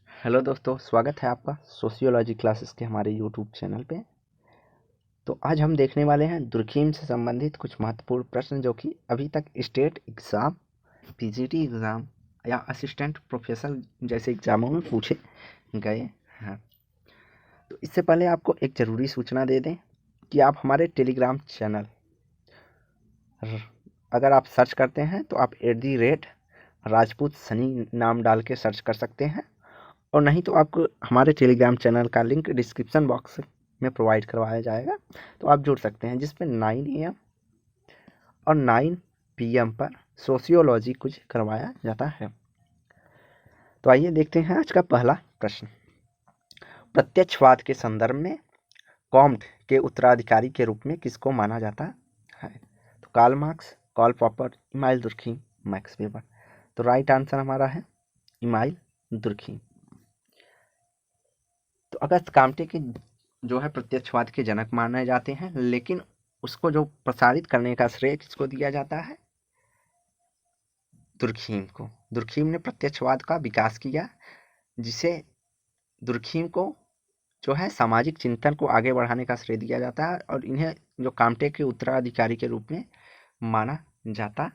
Hello दोस्तों, स्वागत है आपका सोशियोलॉजी क्लासेस के हमारे यूट्यूब चैनल पे। तो आज हम देखने वाले हैं दुर्खीम से संबंधित कुछ महत्वपूर्ण प्रश्न जो कि अभी तक स्टेट एग्ज़ाम, पीजीटी एग्ज़ाम या असिस्टेंट प्रोफेसर जैसे एग्ज़ामों में पूछे गए हैं। तो इससे पहले आपको एक ज़रूरी सूचना दे दें कि आप हमारे टेलीग्राम चैनल अगर आप सर्च करते हैं तो आप @राजपूत सनी नाम डाल के सर्च कर सकते हैं, और नहीं तो आपको हमारे टेलीग्राम चैनल का लिंक डिस्क्रिप्शन बॉक्स में प्रोवाइड करवाया जाएगा, तो आप जुड़ सकते हैं, जिसमें 9 AM और 9 PM पर सोशियोलॉजी कुछ करवाया जाता है। तो आइए देखते हैं आज का पहला प्रश्न। प्रत्यक्षवाद के संदर्भ में कॉम्ट के उत्तराधिकारी के रूप में किसको माना जाता है? तो Karl Marx, Karl Popper, Emile Durkheim, Max Weber. तो राइट आंसर हमारा है इमाइल दुर्खीम। तो अगस्त काम्टे के जो है प्रत्यक्षवाद के जनक माने जाते हैं, लेकिन उसको जो प्रसारित करने का श्रेय किसको दिया जाता है? दुर्खीम को। दुर्खीम ने प्रत्यक्षवाद का विकास किया, जिसे दुर्खीम को जो है सामाजिक चिंतन को आगे बढ़ाने का श्रेय दिया जाता है, और इन्हें जो काम्टे के उत्तराधिकारी के रूप में माना जाता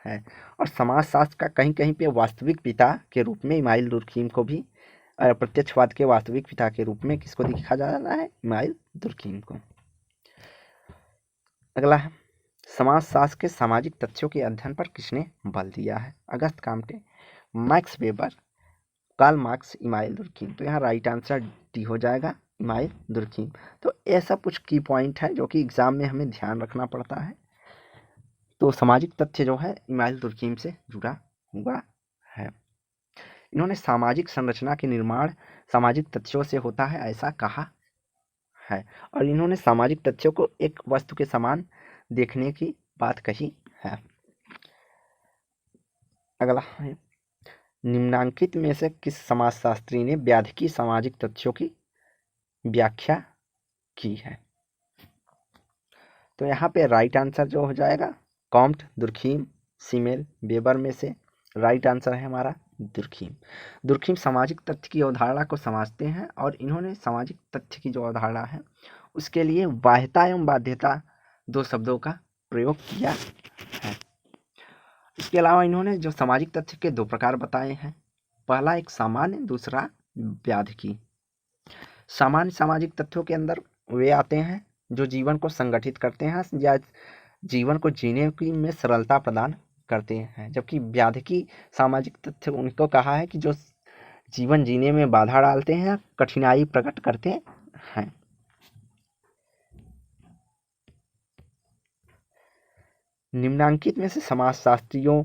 है। और समाजशास्त्र का कहीं कहीं पे वास्तविक पिता के रूप में इमाइल दुर्खीम को भी, प्रत्यक्षवाद के वास्तविक पिता के रूप में किसको देखा जाता है? इमाइल दुर्खीम को। अगला है, समाजशास्त्र के सामाजिक तथ्यों के अध्ययन पर किसने बल दिया है? Auguste Comte, Max Weber, Karl Marx, Emile Durkheim. तो यहाँ राइट आंसर डी हो जाएगा, इमाइल दुर्खीम। तो ऐसा कुछ की पॉइंट है जो कि एग्जाम में हमें ध्यान रखना पड़ता है। तो सामाजिक तथ्य जो है इमाइल दुर्खीम से जुड़ा हुआ है। इन्होंने सामाजिक संरचना के निर्माण सामाजिक तथ्यों से होता है ऐसा कहा है, और इन्होंने सामाजिक तथ्यों को एक वस्तु के समान देखने की बात कही है। अगला है, निम्नांकित में से किस समाजशास्त्री ने व्याधिकी सामाजिक तथ्यों की व्याख्या की है? तो यहाँ पे राइट आंसर जो हो जाएगा कॉम्ट, दुर्खीम, सीमेल, वेबर में से राइट आंसर है हमारा दुर्खीम। दुर्खीम सामाजिक तथ्य की अवधारणा को समझते हैं, और इन्होंने सामाजिक तथ्य की जो अवधारणा है उसके लिए बाह्यता एवं बाध्यता दो शब्दों का प्रयोग किया है। इसके अलावा इन्होंने जो सामाजिक तथ्य के दो प्रकार बताए हैं, पहला एक सामान्य, दूसरा व्याधिकी। सामान्य सामाजिक तथ्यों के अंदर वे आते हैं जो जीवन को संगठित करते हैं या जीवन को जीने की में सरलता प्रदान करते हैं, जबकि व्याधिकी सामाजिक तथ्य उनको कहा है कि जो जीवन जीने में बाधा डालते हैं, कठिनाई प्रकट करते हैं। निम्नांकित में से समाजशास्त्रियों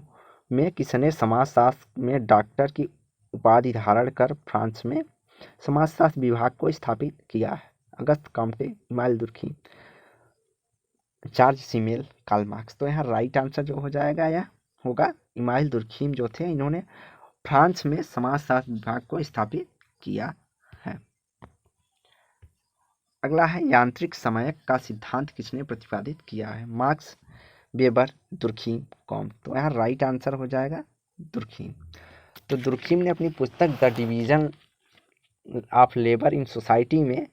में किसने समाजशास्त्र में डॉक्टर की उपाधि धारण कर फ्रांस में समाजशास्त्र विभाग को स्थापित किया है? Auguste Comte, Emile Durkheim, Georg Simmel, Karl Marx. तो यहाँ राइट आंसर जो हो जाएगा यह होगा इमाइल दुर्खीम जो थे, इन्होंने फ्रांस में समाजशास्त्र विभाग को स्थापित किया है। अगला है, यांत्रिक समयक का सिद्धांत किसने प्रतिपादित किया है? Marks, weber, Durkheim, Comte. तो यहाँ राइट आंसर हो जाएगा दुर्खीम। तो दुर्खीम ने अपनी पुस्तक the division of labour in society में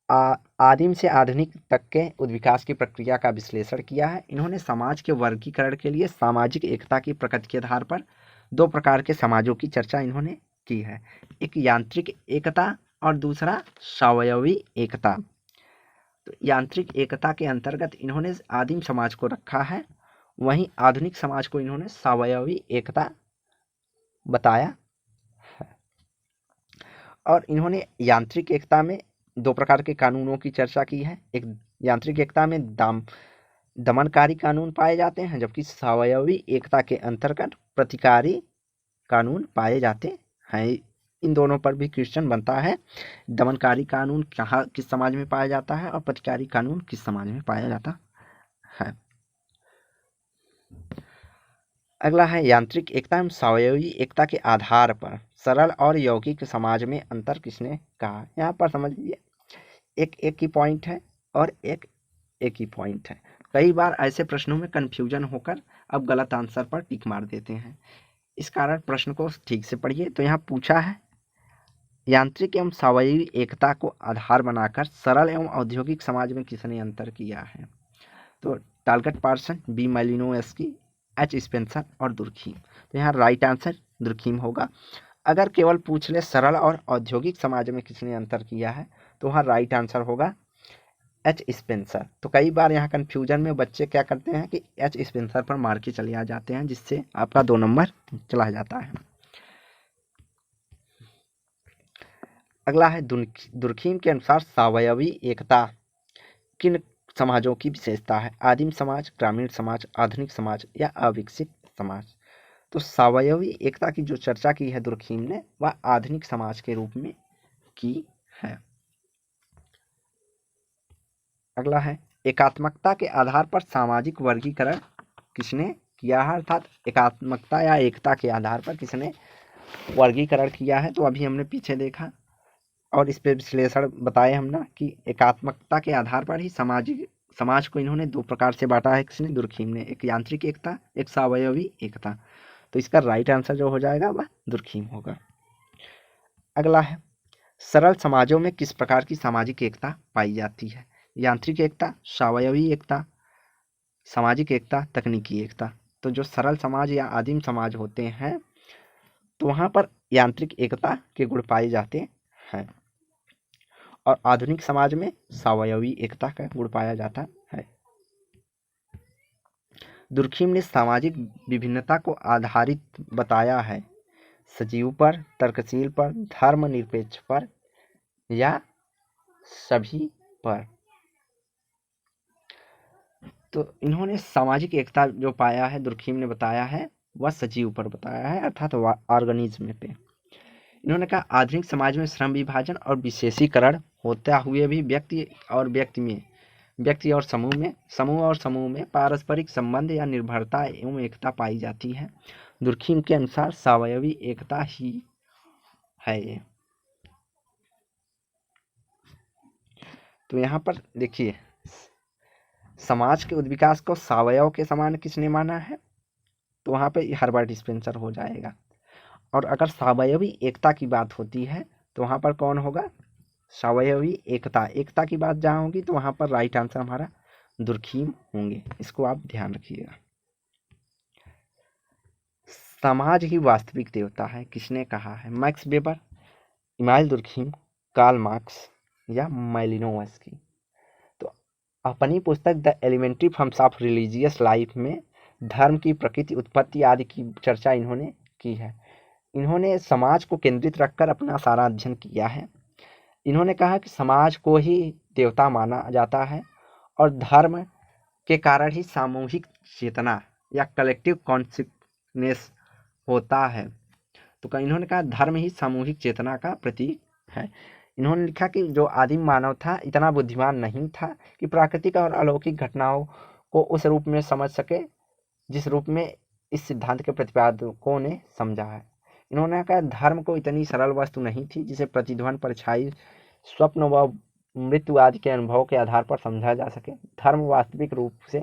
आदिम से आधुनिक तक के उद्विकास की प्रक्रिया का विश्लेषण किया है। इन्होंने समाज के वर्गीकरण के लिए सामाजिक एकता की प्रकृति के आधार पर दो प्रकार के समाजों की चर्चा इन्होंने की है, एक यांत्रिक एकता और दूसरा स्वावयवी एकता। तो यांत्रिक एकता के अंतर्गत इन्होंने आदिम समाज को रखा है, वहीं आधुनिक समाज को इन्होंने स्वावयवी एकता बताया है। और इन्होंने यांत्रिक एकता में दो प्रकार के कानूनों की चर्चा की है। एक यांत्रिक एकता में दमनकारी कानून पाए जाते हैं, जबकि स्वावयवी एकता के अंतर्गत प्रतिकारी कानून पाए जाते हैं। इन दोनों पर भी क्वेश्चन बनता है, दमनकारी कानून कहाँ किस समाज में पाया जाता है और प्रतिकारी कानून किस समाज में पाया जाता है। अगला है, यांत्रिक एकता एवं स्वावयवी एकता के आधार पर सरल और यौगिक समाज में अंतर किसने कहा? यहाँ पर समझ लीजिए एक एक ही पॉइंट है और एक एक ही पॉइंट है। कई बार ऐसे प्रश्नों में कन्फ्यूजन होकर अब गलत आंसर पर टिक मार देते हैं, इस कारण प्रश्न को ठीक से पढ़िए। तो यहाँ पूछा है यांत्रिक एवं सावयवी एकता को आधार बनाकर सरल एवं औद्योगिक समाज में किसने अंतर किया है? तो टालगट person, B Malinowski, H Spencer और दुर्खीम। तो यहाँ राइट आंसर दुर्खीम होगा। अगर केवल पूछ ले सरल और औद्योगिक समाज में किसने अंतर किया है, तो वहाँ राइट आंसर होगा एच स्पेंसर। तो कई बार यहाँ कन्फ्यूजन में बच्चे क्या करते हैं कि एच स्पेंसर पर मार के चले आ जाते हैं, जिससे आपका 2 नंबर चला जाता है। अगला है दुर्खीम के अनुसार सावयवी एकता किन समाजों की विशेषता है? आदिम समाज, ग्रामीण समाज, आधुनिक समाज या अविकसित समाज। तो सावयवी एकता की जो चर्चा की है दुर्खीम ने, वह आधुनिक समाज के रूप में की है। अगला है एकात्मकता के आधार पर सामाजिक वर्गीकरण किसने किया है? अर्थात एकात्मकता या एकता के आधार पर किसने वर्गीकरण किया है? तो अभी हमने पीछे देखा और इस पे विश्लेषण बताए हम ना कि एकात्मकता के आधार पर ही समाज को इन्होंने 2 प्रकार से बांटा है किसने? दुर्खीम ने। एक यांत्रिक एकता, एक सावयवी एकता। तो इसका राइट आंसर जो हो जाएगा वह दुर्खीम होगा। अगला है सरल समाजों में किस प्रकार की सामाजिक एकता पाई जाती है? यांत्रिक एकता, सावयवी एकता, सामाजिक एकता, तकनीकी एकता। तो जो सरल समाज या आदिम समाज होते हैं, तो वहाँ पर यांत्रिक एकता के गुण पाए जाते हैं और आधुनिक समाज में सावयवी एकता का गुण पाया जाता है। दुर्खीम ने सामाजिक विभिन्नता को आधारित बताया है सजीव पर, तर्कशील पर, धर्मनिरपेक्ष पर या सभी पर। तो इन्होंने सामाजिक एकता जो पाया है दुर्खीम ने बताया है वह सजीव पर बताया है, अर्थात ऑर्गेनिज्म पे। इन्होंने कहा आधुनिक समाज में श्रम विभाजन और विशेषीकरण होता हुए भी व्यक्ति और समूह में पारस्परिक संबंध या निर्भरता एवं एकता पाई जाती है। दुर्खीम के अनुसार सावयवी एकता ही है ये। तो यहाँ पर देखिए समाज के उद्विकास को सावयव के समान किसने माना है? तो वहाँ पे हर्बर्ट स्पेंसर हो जाएगा। और अगर सावयवी एकता की बात होती है तो वहाँ पर कौन होगा? सावयवी एकता की बात जहाँ होगी तो वहाँ पर राइट आंसर हमारा दुर्खीम होंगे। इसको आप ध्यान रखिएगा। समाज ही वास्तविक देवता है किसने कहा है? Max Weber, Emile Durkheim, Karl Marx या मैलिनोव्स्की। तो अपनी पुस्तक the elementary forms of religious life में धर्म की प्रकृति, उत्पत्ति आदि की चर्चा इन्होंने की है। इन्होंने समाज को केंद्रित रखकर अपना सारा अध्ययन किया है। इन्होंने कहा कि समाज को ही देवता माना जाता है और धर्म के कारण ही सामूहिक चेतना या कलेक्टिव कॉन्शियसनेस होता है। तो इन्होंने कहा धर्म ही सामूहिक चेतना का प्रतीक है। इन्होंने लिखा कि जो आदिम मानव था इतना बुद्धिमान नहीं था कि प्राकृतिक और अलौकिक घटनाओं को उस रूप में समझ सके जिस रूप में इस सिद्धांत के प्रतिपादकों ने समझा है। इन्होंने कहा धर्म को इतनी सरल वस्तु नहीं थी जिसे प्रतिध्वनि, परछाई, स्वप्न व मृत्यु आदि के अनुभव के आधार पर समझा जा सके। धर्म वास्तविक रूप से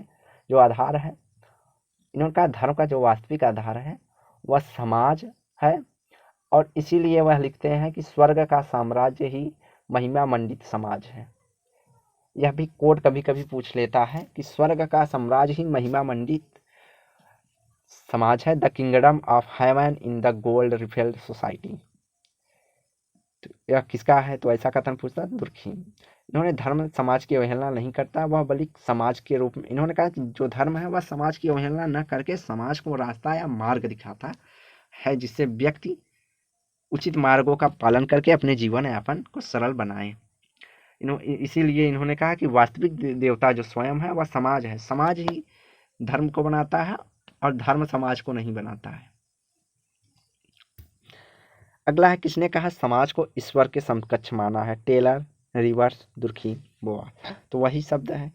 जो आधार है, इन्होंने कहा धर्म का जो वास्तविक आधार है वह समाज है और इसीलिए वह लिखते हैं कि स्वर्ग का साम्राज्य ही महिमा मंडित समाज है। यह भी कोट कभी कभी पूछ लेता है कि स्वर्ग का साम्राज्य ही महिमा मंडित समाज है, the kingdom of heaven in the gold रिफिल्ड society. तो यह किसका है? तो ऐसा कथन पूछता दुर्खीम। इन्होंने धर्म समाज की अवहेलना नहीं करता, वह बल्कि समाज के रूप में, इन्होंने कहा कि जो धर्म है वह समाज की अवहेलना न करके समाज को रास्ता या मार्ग दिखाता है जिससे व्यक्ति उचित मार्गों का पालन करके अपने जीवन यापन को सरल बनाए। इसीलिए इन्होंने कहा कि वास्तविक देवता जो स्वयं है वह समाज है। समाज ही धर्म को बनाता है और धर्म समाज को नहीं बनाता है। अगला है किसने कहा समाज को ईश्वर के समकक्ष माना है? टेलर, रिवर्स, दुर्खीम, बोआ। तो वही शब्द है।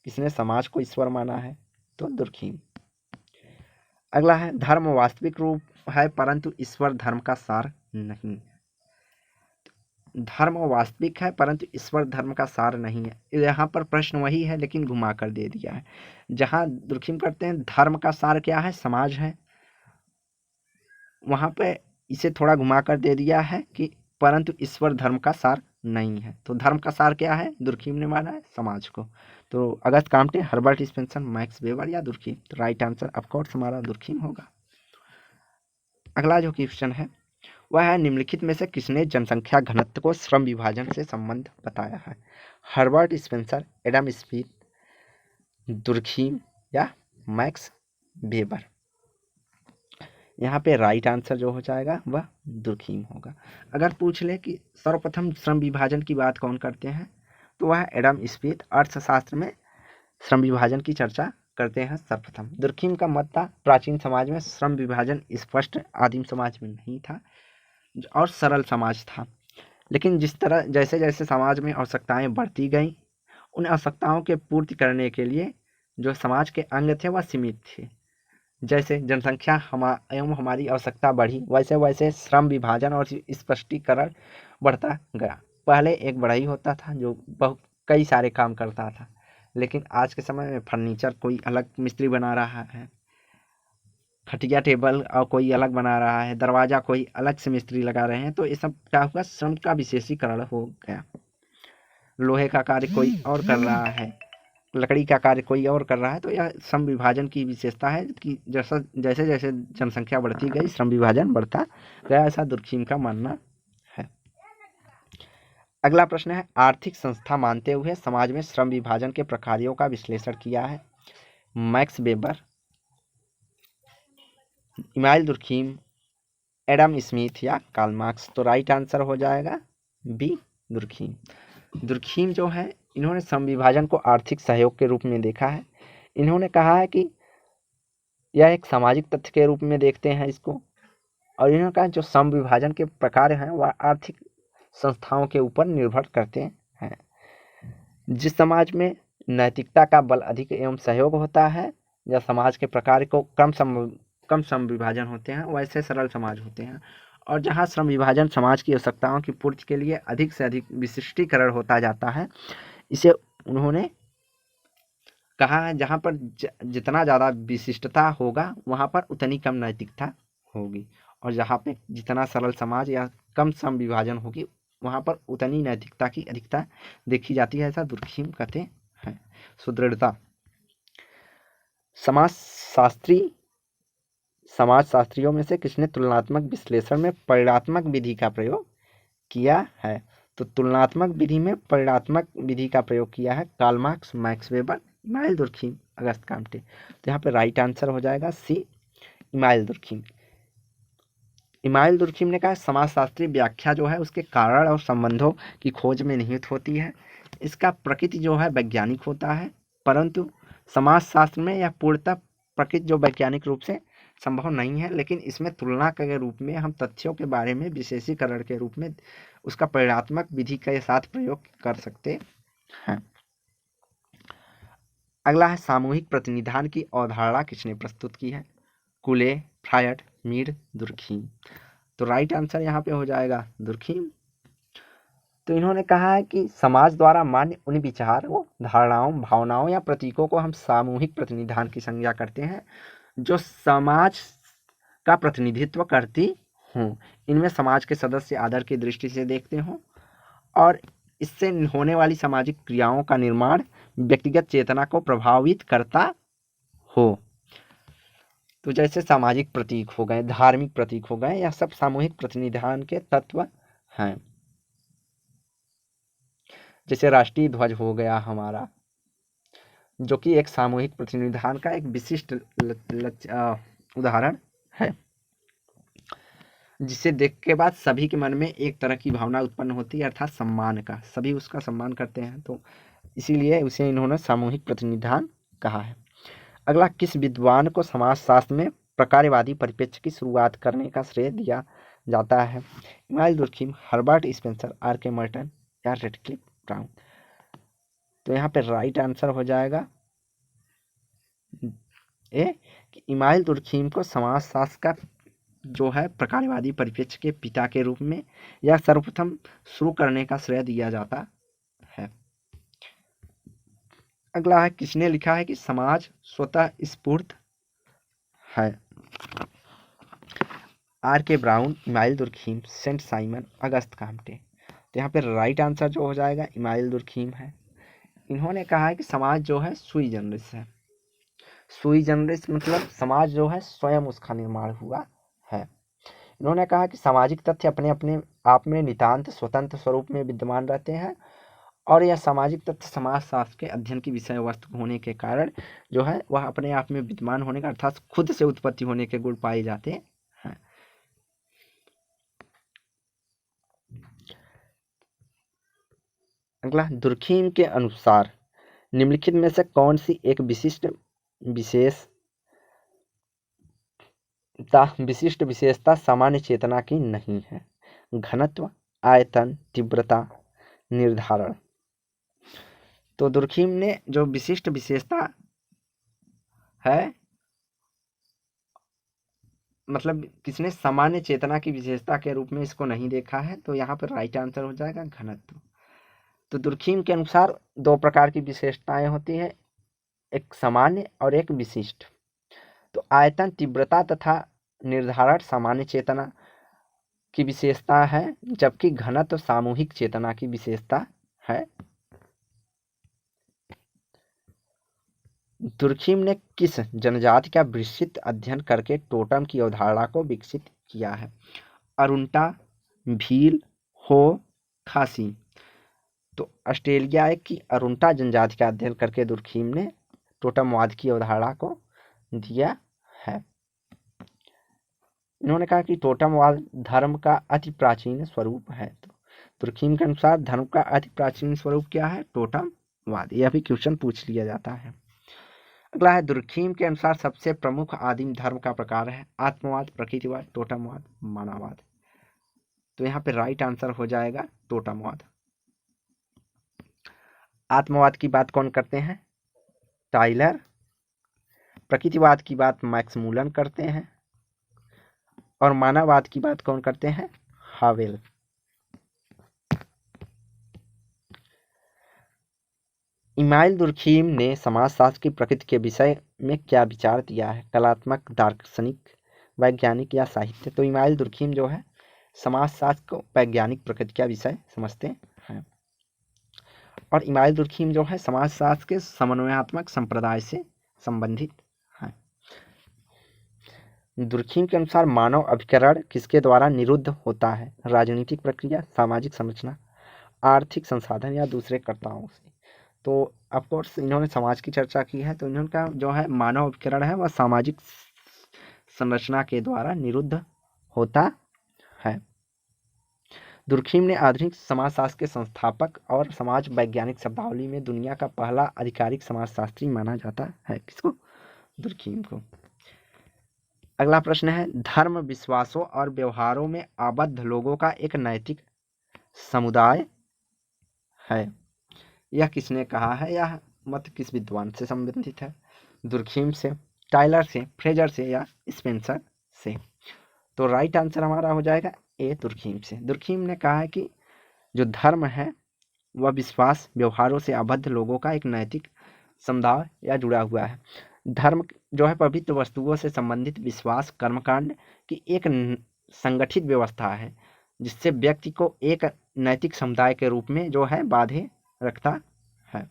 किसने समाज को ईश्वर माना है? तो दुर्खीम। अगला है धर्म वास्तविक रूप है परंतु ईश्वर धर्म का सार नहीं। धर्म वास्तविक है परंतु ईश्वर धर्म का सार नहीं है। यहाँ पर प्रश्न वही है लेकिन घुमा कर दे दिया है। जहाँ दुर्खीम करते हैं धर्म का सार क्या है? समाज है, वहाँ पे इसे थोड़ा घुमा कर दे दिया है कि परंतु ईश्वर धर्म का सार नहीं है। तो धर्म का सार क्या है? दुर्खीम ने माना है समाज को। तो Auguste Comte, Herbert Spencer, Max Weber या दुर्खीम? तो राइट आंसर ऑफकोर्स हमारा दुर्खीम होगा। अगला जो क्वेश्चन है वह है, निम्नलिखित में से किसने जनसंख्या घनत्व को श्रम विभाजन से संबंध बताया है? Herbert Spencer, Adam Smith, Durkheim या मैक्स वेबर? यहाँ पे राइट आंसर जो हो जाएगा वह दुर्खीम होगा। अगर पूछ ले कि सर्वप्रथम श्रम विभाजन की बात कौन करते हैं, तो वह एडम स्मिथ अर्थशास्त्र में श्रम विभाजन की चर्चा करते हैं सर्वप्रथम। दुर्खीम का मत था प्राचीन समाज में श्रम विभाजन स्पष्ट आदिम समाज में नहीं था और सरल समाज था, लेकिन जिस तरह जैसे जैसे समाज में आवश्यकताएं बढ़ती गईं, उन आवश्यकताओं के पूर्ति करने के लिए जो समाज के अंग थे वह सीमित थे। जैसे जनसंख्या एवं हमारी आवश्यकता बढ़ी, वैसे वैसे श्रम विभाजन और स्पष्टीकरण बढ़ता गया। पहले एक बढ़ई होता था जो बहुत कई सारे काम करता था, लेकिन आज के समय में फर्नीचर कोई अलग मिस्त्री बना रहा है, खटिया टेबल और कोई अलग बना रहा है, दरवाजा कोई अलग से मिस्त्री लगा रहे हैं। तो ये सब क्या हुआ? श्रम का विशेषीकरण हो गया। लोहे का कार्य कोई और कर रहा है, लकड़ी का कार्य कोई और कर रहा है। तो यह श्रम विभाजन की विशेषता है कि जैसे जैसे जनसंख्या बढ़ती गई श्रम विभाजन बढ़ता गया, ऐसा दुर्खीम का मानना है। अगला प्रश्न है, आर्थिक संस्था मानते हुए समाज में श्रम विभाजन के प्रकारों का विश्लेषण किया है? Max Weber, Emile Durkheim, Adam Smith या कार्ल मार्क्स? तो राइट आंसर हो जाएगा बी, दुर्खीम। दुर्खीम जो है, इन्होंने श्रम विभाजन को आर्थिक सहयोग के रूप में देखा है। इन्होंने कहा है कि यह एक सामाजिक तथ्य के रूप में देखते हैं इसको, और इन्होंने कहा जो श्रम विभाजन के प्रकार हैं वह आर्थिक संस्थाओं के ऊपर निर्भर करते हैं। जिस समाज में नैतिकता का बल अधिक एवं सहयोग होता है या समाज के प्रकार को कम श्रम विभाजन होते हैं, वैसे सरल समाज होते हैं। और जहाँ श्रम विभाजन समाज की आवश्यकताओं की पूर्ति के लिए अधिक से अधिक विशिष्टीकरण होता जाता है, इसे उन्होंने कहा है जहाँ पर जितना ज़्यादा विशिष्टता होगा वहाँ पर उतनी कम नैतिकता होगी, और जहाँ पे जितना सरल समाज या कम श्रम विभाजन होगी वहाँ पर उतनी नैतिकता की अधिकता देखी जाती है, ऐसा दुर्खीम कहते हैं। सुदृढ़ता, समाजशास्त्रियों में से किसने तुलनात्मक विश्लेषण में परिणात्मक विधि का प्रयोग किया है? तो तुलनात्मक विधि में परिणात्मक विधि का प्रयोग किया है Karl Marx, Max Weber, Emile Durkheim, Auguste Comte. तो यहाँ पे राइट आंसर हो जाएगा सी, इमाइल दुर्खीम। इमाइल दुर्खीम ने कहा समाजशास्त्रीय व्याख्या जो है उसके कारण और संबंधों की खोज में निहित होती है। इसका प्रकृति जो है वैज्ञानिक होता है, परंतु समाजशास्त्र में यह पूर्णतः प्रकृति जो वैज्ञानिक रूप से संभव नहीं है, लेकिन इसमें तुलना के रूप में हम तथ्यों के बारे में विशेषीकरण के रूप में उसका परिणात्मक विधि के साथ प्रयोग कर सकते हैं। अगला है, सामूहिक प्रतिनिधान की अवधारणा किसने प्रस्तुत की है? कुले, फ्रायड, मीड, दुर्खीम? तो राइट आंसर यहाँ पे हो जाएगा दुर्खीम। तो इन्होंने कहा है कि समाज द्वारा मान्य उन विचारों, धारणाओं, भावनाओं या प्रतीकों को हम सामूहिक प्रतिनिधान की संज्ञा करते हैं जो समाज का प्रतिनिधित्व करती हूँ। इनमें समाज के सदस्य आदर की दृष्टि से देखते हों और इससे होने वाली सामाजिक क्रियाओं का निर्माण व्यक्तिगत चेतना को प्रभावित करता हो। तो जैसे सामाजिक प्रतीक हो गए, धार्मिक प्रतीक हो गए, यह सब सामूहिक प्रतिनिधान के तत्व हैं। जैसे राष्ट्रीय ध्वज हो गया हमारा, जो कि एक सामूहिक प्रतिनिधान का एक विशिष्ट उदाहरण है, जिसे देख के बाद सभी के मन में एक तरह की भावना उत्पन्न होती है, अर्थात सम्मान का, सभी उसका सम्मान करते हैं। तो इसीलिए उसे इन्होंने सामूहिक प्रतिनिधान कहा है। अगला, किस विद्वान को समाजशास्त्र में प्रकारवादी परिप्रेक्ष्य की शुरुआत करने का श्रेय दिया जाता है? Emile Durkheim, Herbert Spencer, R K Merton या रेडक्लिफ ब्राउन? तो यहाँ पे राइट आंसर हो जाएगा ए, कि इमाइल दुर्खीम को समाजशास्त्र का जो है प्रकारवादी परिप्रेक्ष्य के पिता के रूप में या सर्वप्रथम शुरू करने का श्रेय दिया जाता है। अगला है, किसने लिखा है कि समाज स्वतः स्फूर्त है? R K Brown, Emile Durkheim, Saint Simon, Auguste Comte. तो यहाँ पे राइट आंसर जो हो जाएगा इमाइल दुर्खीम है। इन्होंने कहा है कि समाज जो है सुई जनरिस है। सुई जनरिस मतलब समाज जो है स्वयं उसका निर्माण हुआ है। इन्होंने कहा कि सामाजिक तथ्य अपने अपने आप में नितांत स्वतंत्र स्वरूप में विद्यमान रहते हैं और यह सामाजिक तथ्य समाज शास्त्र के अध्ययन की विषय वस्तु होने के कारण जो है वह अपने आप में विद्यमान होने का अर्थात खुद से उत्पत्ति होने के गुण पाए जाते हैं। अगला, दुर्खीम के अनुसार निम्नलिखित में से कौन सी एक विशिष्ट विशेषता सामान्य चेतना की नहीं है? घनत्व, आयतन, तीव्रता, निर्धारण। तो दुर्खीम ने जो विशिष्ट विशेषता है, मतलब किसने सामान्य चेतना की विशेषता के रूप में इसको नहीं देखा है, तो यहाँ पर राइट आंसर हो जाएगा घनत्व। तो दुर्खीम के अनुसार दो प्रकार की विशेषताएं होती है, एक सामान्य और एक विशिष्ट। तो आयतन, तीव्रता तथा निर्धारण सामान्य चेतना की विशेषता है, जबकि घनत्व सामूहिक चेतना की विशेषता है। दुर्खीम ने किस जनजाति का विस्तृत अध्ययन करके टोटम की अवधारणा को विकसित किया है? अरुंटा, भील, हो, खासी। तो ऑस्ट्रेलिया की अरुंटा जनजाति का अध्ययन करके दुर्खीम ने टोटमवाद की अवधारणा को दिया है। इन्होंने कहा कि टोटमवाद धर्म का अति प्राचीन स्वरूप है। तो दुर्खीम के अनुसार धर्म का अति प्राचीन स्वरूप क्या है? टोटमवाद। यह भी क्वेश्चन पूछ लिया जाता है। अगला है, दुर्खीम के अनुसार सबसे प्रमुख आदिम धर्म का प्रकार है आत्मवाद, प्रकृतिवाद, टोटमवाद, मानववाद। तो यहाँ पे राइट आंसर हो जाएगा टोटमवाद। आत्मवाद की बात कौन करते हैं? टाइलर। प्रकृतिवाद की बात मैक्समूलन करते हैं और मानववाद की बात कौन करते हैं? हावेल। इमाइल दुर्खीम ने समाजशास्त्र की प्रकृति के विषय में क्या विचार दिया है? कलात्मक, दार्शनिक, वैज्ञानिक या साहित्य। तो इमाइल दुर्खीम जो है समाजशास्त्र को वैज्ञानिक प्रकृति का विषय समझते हैं और इमाइल दुर्खीम जो है समाजशास्त्र के समन्वयात्मक संप्रदाय से संबंधित है। दुर्खीम के अनुसार मानव अभिकरण किसके द्वारा निरुद्ध होता है? राजनीतिक प्रक्रिया, सामाजिक संरचना, आर्थिक संसाधन या दूसरे कर्ताओं से। तो ऑफकोर्स इन्होंने समाज की चर्चा की है, तो इन्होंने जो है मानव अभिकरण है वह सामाजिक संरचना के द्वारा निरुद्ध होता है। दुर्खीम ने आधुनिक समाजशास्त्र के संस्थापक और समाज वैज्ञानिक शब्दावली में दुनिया का पहला आधिकारिक समाजशास्त्री माना जाता है। किसको? दुर्खीम को। अगला प्रश्न है, धर्म, विश्वासों और व्यवहारों में आबद्ध लोगों का एक नैतिक समुदाय है। यह किसने कहा है? यह मत किस विद्वान से संबंधित है? दुर्खीम से, टाइलर से, फ्रेजर से या स्पेंसर से। तो राइट आंसर हमारा हो जाएगा ए, दुर्खीम से। दुर्खीम ने कहा है कि जो धर्म है वह विश्वास व्यवहारों से आबद्ध लोगों का एक नैतिक समुदाय या जुड़ा हुआ है। धर्म जो है पवित्र वस्तुओं से संबंधित विश्वास कर्मकांड की एक संगठित व्यवस्था है जिससे व्यक्ति को एक नैतिक समुदाय के रूप में जो है बांधे रखता है।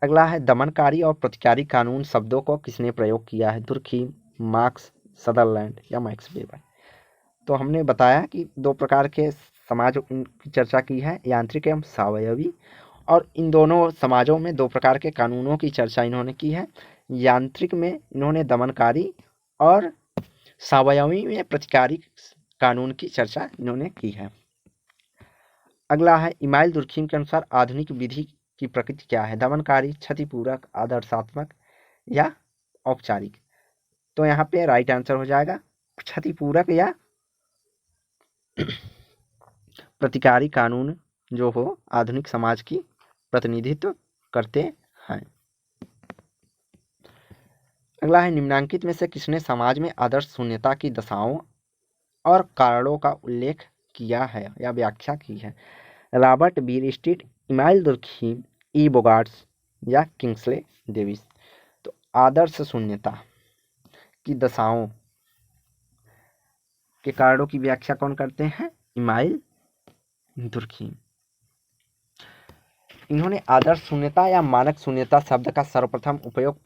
अगला है, दमनकारी और प्रतिकारी कानून शब्दों को किसने प्रयोग किया है? दुर्खीम, मार्क्स, सदरलैंड या मैक्स वेबर। तो हमने बताया कि दो प्रकार के समाज की चर्चा की है, यांत्रिक एवं सावयवी, और इन दोनों समाजों में दो प्रकार के कानूनों की चर्चा इन्होंने की है। यांत्रिक में इन्होंने दमनकारी और सावयवी में प्रतिकारी कानून की चर्चा इन्होंने की है। अगला है, इमाइल दुर्खीम के अनुसार आधुनिक विधि की प्रकृति क्या है? दमनकारी, क्षतिपूरक, आदर्शात्मक या औपचारिक। तो यहाँ पे राइट आंसर हो जाएगा क्षतिपूरक या प्रतिकारी कानून जो हो आधुनिक समाज की प्रतिनिधित्व करते हैं। अगला है, निम्नांकित में से किसने समाज में आदर्श शून्यता की दशाओं और कारणों का उल्लेख किया है या व्याख्या की है? रॉबर्ट बीरस्टीट, इमाइल दुर्खीम, ई बोगार्ट्स या किंग्सले डेविस। तो आदर्श शून्यता की दशाओं के कारणों की व्याख्या कौन करते हैं? Email Durkheim. इन्होंने आदर्श शून्यता या मानक शून्यता शब्द का सर्वप्रथम उपयोग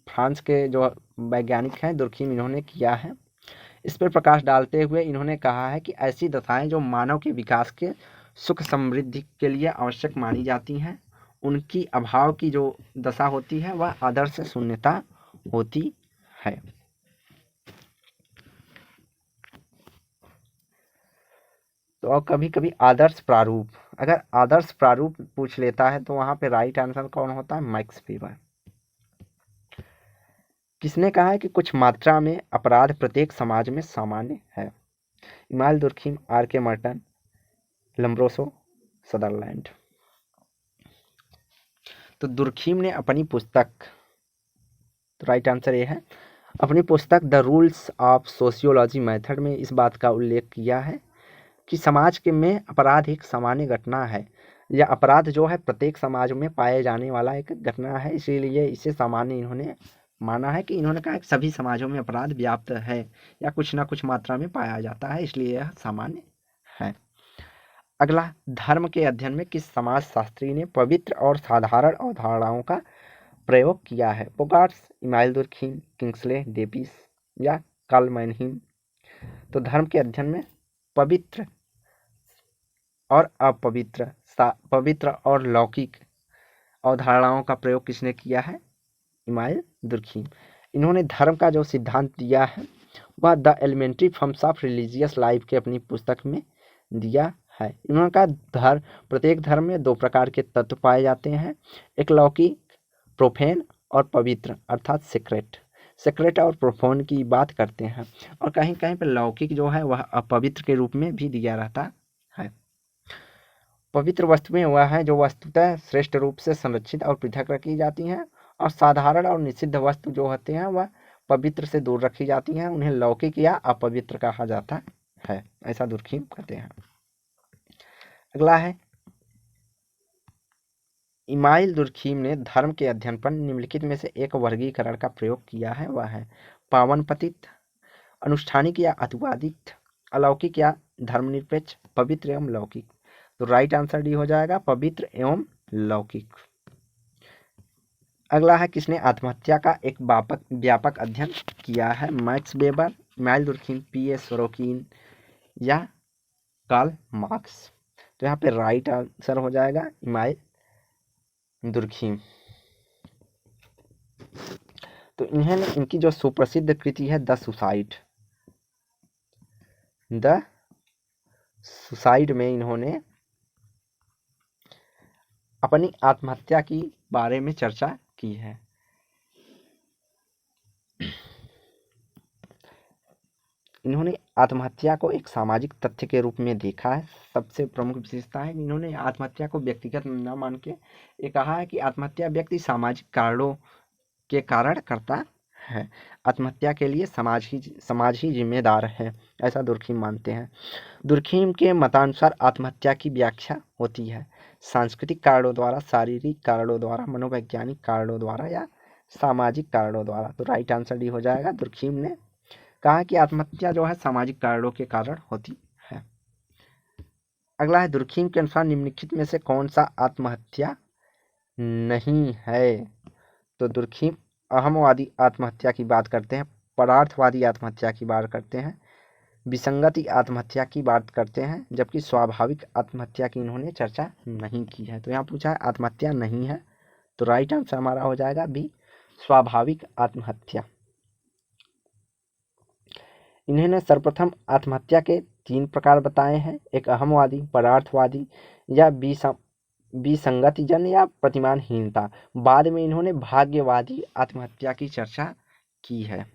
फ्रांस के जो वैज्ञानिक हैं दुर्खीम, इन्होंने किया है। इस पर प्रकाश डालते हुए इन्होंने कहा है कि ऐसी दशाएं जो मानव के विकास के सुख समृद्धि के लिए आवश्यक मानी जाती हैं, उनकी अभाव की जो दशा होती है वह आदर्श शून्यता होती है। तो और कभी कभी आदर्श प्रारूप, अगर आदर्श प्रारूप पूछ लेता है तो वहां पे राइट आंसर कौन होता है? Max weber. किसने कहा है कि कुछ मात्रा में अपराध प्रत्येक समाज में सामान्य है? Emile Durkheim, are K Merton, लम्ब्रोसो, Sutherland. तो दुर्खीम ने अपनी पुस्तक, तो राइट आंसर ये है, अपनी पुस्तक the rules of sociology method में इस बात का उल्लेख किया है कि समाज के में अपराध एक सामान्य घटना है, या अपराध जो है प्रत्येक समाज में पाए जाने वाला एक घटना है, इसीलिए इसे सामान्य इन्होंने माना है कि इन्होंने कहा कि सभी समाजों में अपराध व्याप्त है या कुछ ना कुछ मात्रा में पाया जाता है, इसलिए यह सामान्य है। अगला, धर्म के अध्ययन में किस समाज शास्त्री ने पवित्र और साधारण अवधारणाओं का प्रयोग किया है? बोगार्ट्स, इमाइल दुर्खीम, किंग्सले डेविस या कार्ल मैनहीम। तो धर्म के अध्ययन में पवित्र और अपवित्र, पवित्र और लौकिक अवधारणाओं का प्रयोग किसने किया है? Emile Durkheim. इन्होंने धर्म का जो सिद्धांत दिया है वह the elementary forms of religious life के अपनी पुस्तक में दिया है। इन्होंने कहा प्रत्येक धर्म में दो प्रकार के तत्व पाए जाते हैं, एक लौकिक प्रोफेन और पवित्र अर्थात सेक्रेट और प्रोफेन की बात करते हैं, और कहीं कहीं पर लौकिक जो है वह अपवित्र के रूप में भी दिया रहता है। पवित्र वस्तुएं वह है जो वस्तुतः श्रेष्ठ रूप से संरक्षित और पृथक रखी जाती हैं, और साधारण और निषिद्ध वस्तु जो होते हैं वह पवित्र से दूर रखी जाती हैं, उन्हें लौकिक या अपवित्र कहा जाता है, ऐसा दुर्खीम कहते हैं। अगला है, इमाइल दुर्खीम ने धर्म के अध्ययन पर निम्नलिखित में से एक वर्गीकरण का प्रयोग किया है, वह है पावन पतित, अनुष्ठानिक या अतिवादित, अलौकिक या धर्मनिरपेक्ष, पवित्र एवं लौकिक। तो राइट आंसर डी हो जाएगा, पवित्र एवं लौकिक। अगला है, किसने आत्महत्या का एक व्यापक अध्ययन किया है? Max Weber, Emile Durkheim, PA. Sorokin या कार्ल मार्क्स। तो यहाँ पे राइट आंसर हो जाएगा इमाइल दुर्खीम। तो इन्होंने इनकी जो सुप्रसिद्ध कृति है द सुसाइड में इन्होंने अपनी आत्महत्या की बारे में चर्चा की है। इन्होंने आत्महत्या को एक सामाजिक तथ्य के रूप में देखा है। सबसे प्रमुख विशेषता है इन्होंने आत्महत्या को व्यक्तिगत न मान के ये कहा है कि आत्महत्या व्यक्ति सामाजिक कारणों के कारण करता है, आत्महत्या के लिए समाज ही जिम्मेदार है, ऐसा दुर्खीम मानते हैं। दुर्खीम के मतानुसार आत्महत्या की व्याख्या होती है सांस्कृतिक कारणों द्वारा, शारीरिक कारणों द्वारा, मनोवैज्ञानिक कारणों द्वारा या सामाजिक कारणों द्वारा। तो राइट आंसर डी हो जाएगा। दुर्खीम ने कहा कि आत्महत्या जो है सामाजिक कारणों के कारण होती है। अगला है, दुर्खीम के अनुसार निम्नलिखित में से कौन सा आत्महत्या नहीं है? तो दुर्खीम अहमवादी आत्महत्या की बात करते हैं, परार्थवादी आत्महत्या की बात करते हैं, विसंगति आत्महत्या की बात करते हैं, जबकि स्वाभाविक आत्महत्या की इन्होंने चर्चा नहीं की है। तो यहाँ पूछा है आत्महत्या नहीं है, तो राइट आंसर हमारा हो जाएगा बी, स्वाभाविक आत्महत्या। इन्होंने सर्वप्रथम आत्महत्या के 3 प्रकार बताए हैं, एक अहमवादी, परार्थवादी या विसंगतिजन या प्रतिमानहीनता। बाद में इन्होंने भाग्यवादी आत्महत्या की चर्चा की है,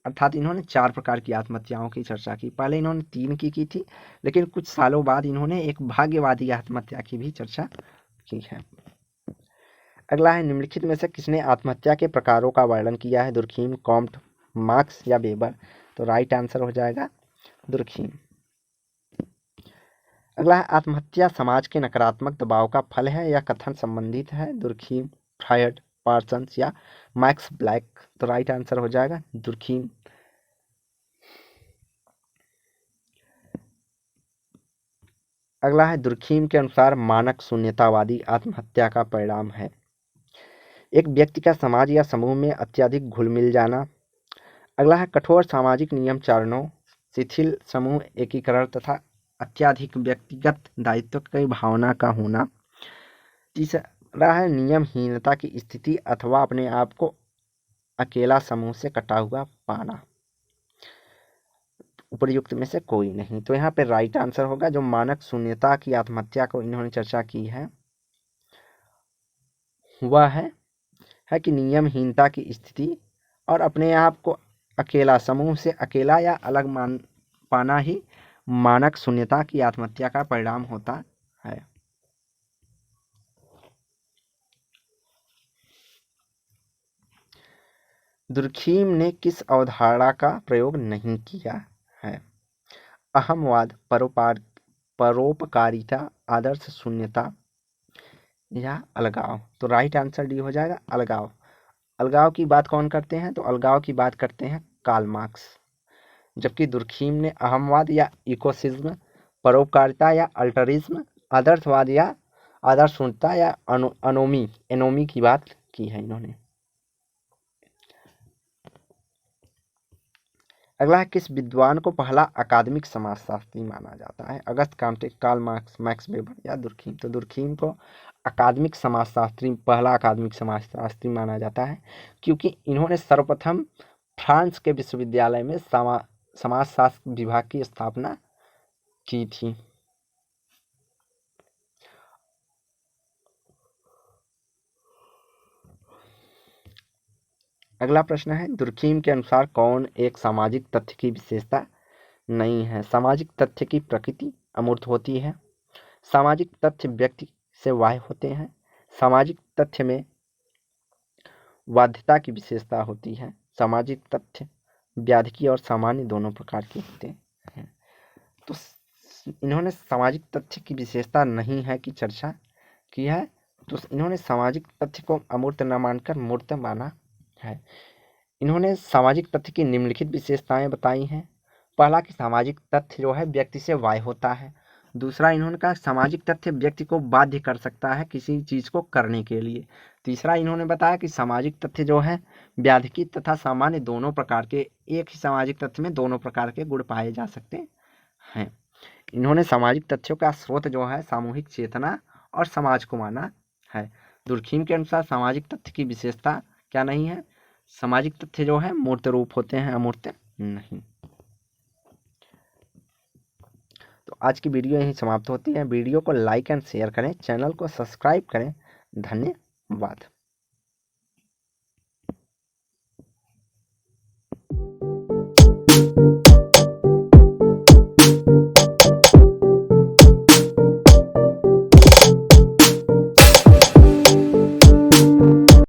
अर्थात इन्होंने 4 प्रकार की आत्महत्याओं की चर्चा की। पहले इन्होंने 3 की थी, लेकिन कुछ सालों बाद इन्होंने एक भाग्यवादी आत्महत्या की भी चर्चा की है। अगला है, निम्नलिखित में से किसने आत्महत्या के प्रकारों का वर्णन किया है? दुर्खीम, कॉम्ट, मार्क्स या वेबर। तो राइट आंसर हो जाएगा दुर्खीम। अगला है, आत्महत्या समाज के नकारात्मक दबाव का फल है या कथन संबंधित है? दुर्खीम, फ्रायड, पार्सन्स या मैक्स ब्लैक। तो राइट आंसर हो जाएगा दुर्खीम। अगला है दुर्खीम के अनुसार मानक शून्यतावादी आत्महत्या का परिणाम है एक व्यक्ति का समाज या समूह में अत्यधिक घुल मिल जाना। अगला है कठोर सामाजिक नियम चरणों, शिथिल समूह एकीकरण तथा अत्यधिक व्यक्तिगत दायित्व की भावना का होना। तीसरा है नियमहीनता की स्थिति अथवा अपने आप को अकेला समूह से कटा हुआ पाना। उपयुक्त में से कोई नहीं। तो यहाँ पे राइट आंसर होगा जो मानक शून्यता की आत्महत्या को इन्होंने चर्चा की है वह है कि नियमहीनता की स्थिति और अपने आप को अकेला समूह से अकेला या अलग मान पाना ही मानक शून्यता की आत्महत्या का परिणाम होता है। दुर्खीम ने किस अवधारणा का प्रयोग नहीं किया है? अहमवाद, परोपकारिता, आदर्श शून्यता या अलगाव। तो राइट आंसर डी हो जाएगा अलगाव। अलगाव की बात कौन करते हैं? तो अलगाव की बात करते हैं कार्ल मार्क्स, जबकि दुर्खीम ने अहमवाद या इकोसिज्म, परोपकारिता या अल्टरिज्म, आदर्शवाद या आदर्श शून्यता या एनोमी की बात की है इन्होंने। अगला है किस विद्वान को पहला अकादमिक समाजशास्त्री माना जाता है? Auguste Comte, Karl Marx, Max Weber या दुर्खीम। तो दुर्खीम को अकादमिक समाजशास्त्री, पहला अकादमिक समाजशास्त्री माना जाता है क्योंकि इन्होंने सर्वप्रथम फ्रांस के विश्वविद्यालय में समाजशास्त्र विभाग की स्थापना की थी। अगला प्रश्न है दुर्खीम के अनुसार कौन एक सामाजिक तथ्य की विशेषता नहीं है? सामाजिक तथ्य की प्रकृति अमूर्त होती है, सामाजिक तथ्य व्यक्ति से बाह्य होते हैं, सामाजिक तथ्य में बाध्यता की विशेषता होती है, सामाजिक तथ्य व्याधिकी और सामान्य दोनों प्रकार के होते हैं। तो इन्होंने सामाजिक तथ्य की विशेषता नहीं है की चर्चा की है, तो इन्होंने सामाजिक तथ्य को अमूर्त न मानकर मूर्त माना है। इन्होंने सामाजिक तथ्य की निम्नलिखित विशेषताएं बताई हैं। पहला कि सामाजिक तथ्य जो है व्यक्ति से बाह्य होता है। दूसरा इन्होंने कहा सामाजिक तथ्य व्यक्ति को बाध्य कर सकता है किसी चीज़ को करने के लिए। तीसरा इन्होंने बताया कि सामाजिक तथ्य जो है व्याधिकी तथा सामान्य दोनों प्रकार के, एक ही सामाजिक तथ्य में दोनों प्रकार के गुण पाए जा सकते हैं। इन्होंने सामाजिक तथ्यों का स्रोत जो है सामूहिक चेतना और समाज को माना है। दुर्खीम के अनुसार सामाजिक तथ्य की विशेषता क्या नहीं है? सामाजिक तथ्य जो है मूर्त रूप होते हैं, अमूर्त नहीं। तो आज की वीडियो यहीं समाप्त होती है। वीडियो को लाइक एंड शेयर करें, चैनल को सब्सक्राइब करें। धन्यवाद।